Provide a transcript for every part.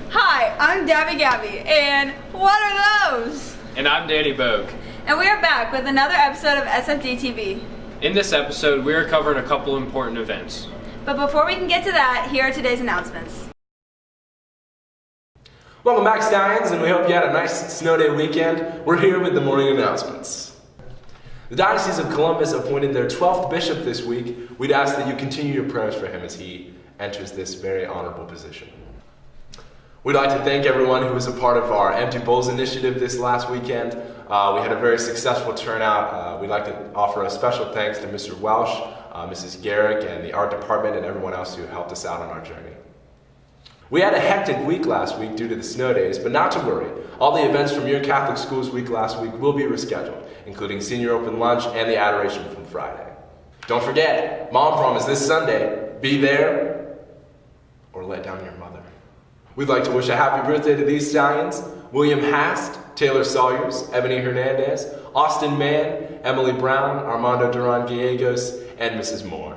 Hi, I'm Dabby Gabby, and what are those? And I'm Danny Bogue. And we are back with another episode of SFD TV. In this episode, we are covering a couple important events. But before we can get to that, here are today's announcements. Welcome back, Stallions, and we hope you had a nice snow day weekend. We're here with the morning announcements. The Diocese of Columbus appointed their 12th bishop this week. We'd ask that you continue your prayers for him as he enters this very honorable position. We'd like to thank everyone who was a part of our Empty Bowls initiative this last weekend. We had a very successful turnout. We'd like to offer a special thanks to Mr. Welsh, Mrs. Garrick, and the art department, and everyone else who helped us out on our journey. We had a hectic week last week due to the snow days, but not to worry. All the events from your Catholic Schools week last week will be rescheduled, including senior open lunch and the adoration from Friday. Don't forget, Mom Prom is this Sunday. Be there or let down your mother. We'd like to wish a happy birthday to these Stallions: William Hast, Taylor Sawyers, Ebony Hernandez, Austin Mann, Emily Brown, Armando Duran Gallegos, and Mrs. Moore.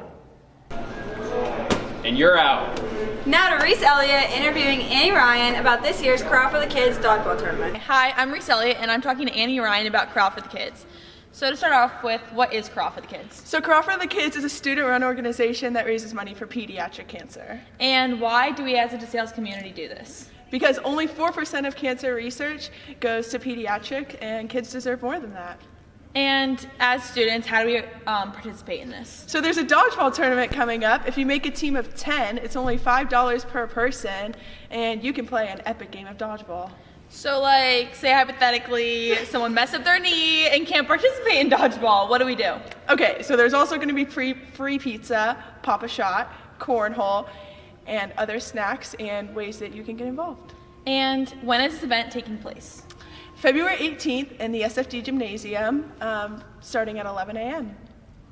And you're out. Now to Reese Elliott interviewing Annie Ryan about this year's Corral for the Kids dodgeball tournament. Hi, I'm Reese Elliott, and I'm talking to Annie Ryan about Corral for the Kids. So to start off with, what is Corral for the Kids? So Corral for the Kids is a student-run organization that raises money for pediatric cancer. And why do we as a DeSales community do this? Because only 4% of cancer research goes to pediatric, and kids deserve more than that. And as students, how do we participate in this? So there's a dodgeball tournament coming up. If you make a team of 10, it's only $5 per person, and you can play an epic game of dodgeball. So like, say hypothetically, someone messed up their knee and can't participate in dodgeball. What do we do? Okay, so there's also going to be free pizza, Pop-A-Shot, cornhole, and other snacks and ways that you can get involved. And when is this event taking place? February 18th in the SFD Gymnasium, starting at 11 a.m.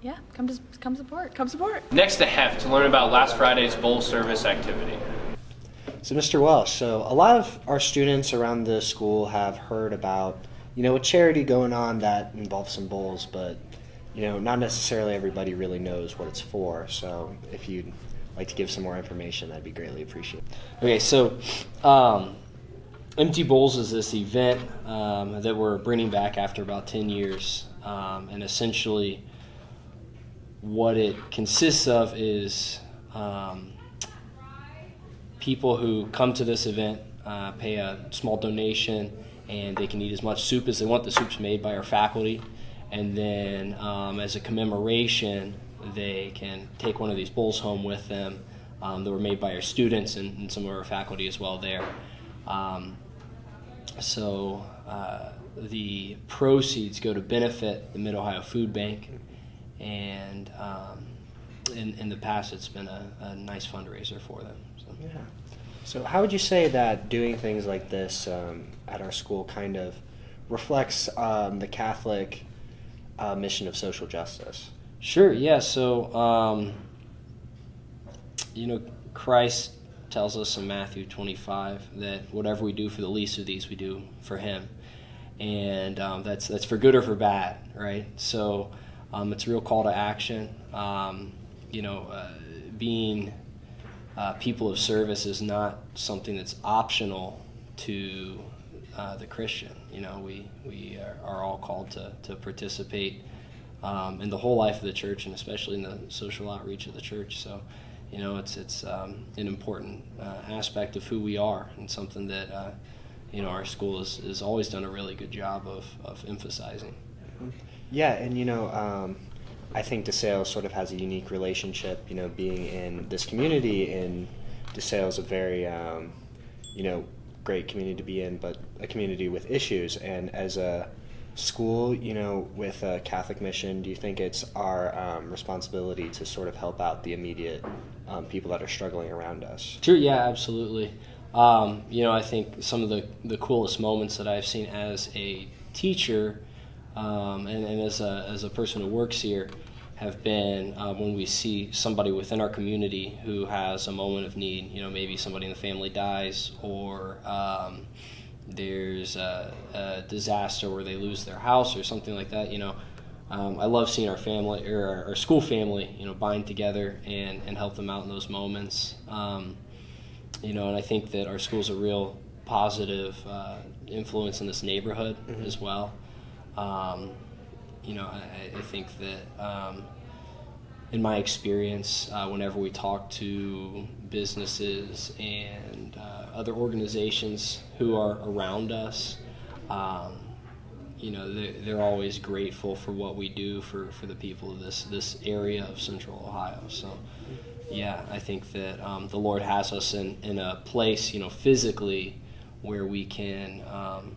Yeah, come support. Come support. Next to Hef to learn about last Friday's bowl service activity. So Mr. Welsh, so a lot of our students around the school have heard about, a charity going on that involves some bowls, but, not necessarily everybody really knows what it's for. So if you'd like to give some more information, that'd be greatly appreciated. Okay, so Empty Bowls is this event that we're bringing back after about 10 years. And essentially what it consists of is people who come to this event pay a small donation, and they can eat as much soup as they want. The soup's made by our faculty. And then as a commemoration, they can take one of these bowls home with them that were made by our students and some of our faculty as well there. So the proceeds go to benefit the Mid-Ohio Food Bank, and in the past it's been a nice fundraiser for them. So. Yeah. So how would you say that doing things like this at our school kind of reflects the Catholic mission of social justice? Sure, yeah. So, Christ tells us in Matthew 25 that whatever we do for the least of these, we do for him. And that's for good or for bad, right? So it's a real call to action. Being people of service is not something that's optional to the Christian. We are all called to participate in the whole life of the church, and especially in the social outreach of the church. So, it's an important aspect of who we are, and something that our school has always done a really good job of emphasizing. Yeah, and I think DeSales sort of has a unique relationship, being in this community, and DeSales a very, great community to be in, but a community with issues. And as a school, with a Catholic mission, do you think it's our responsibility to sort of help out the immediate people that are struggling around us? Sure, yeah, absolutely. I think some of the coolest moments that I've seen as a teacher and as a person who works here have been when we see somebody within our community who has a moment of need. Maybe somebody in the family dies, or there's a disaster where they lose their house or something like that. I love seeing our family or our school family, bind together and help them out in those moments. And I think that our school's a real positive influence in this neighborhood as well. I think that in my experience, whenever we talk to businesses and other organizations who are around us, they're always grateful for what we do for the people of this area of Central Ohio. So, yeah, I think that the Lord has us in a place, physically, where we can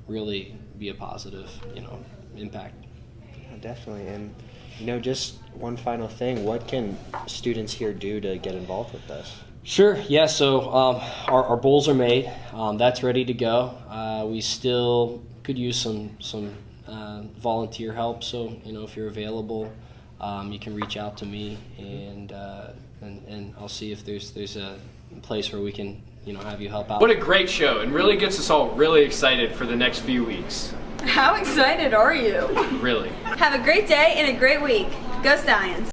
really be a positive, impact. Yeah, definitely. And just one final thing, what can students here do to get involved with this? Sure, yeah, so our bowls are made. That's ready to go. We still could use some volunteer help, so if you're available, you can reach out to me, and I'll see if there's a place where we can have you help out. What a great show, and really gets us all really excited for the next few weeks. How excited are you? Really. Have a great day and a great week. Go Stallions.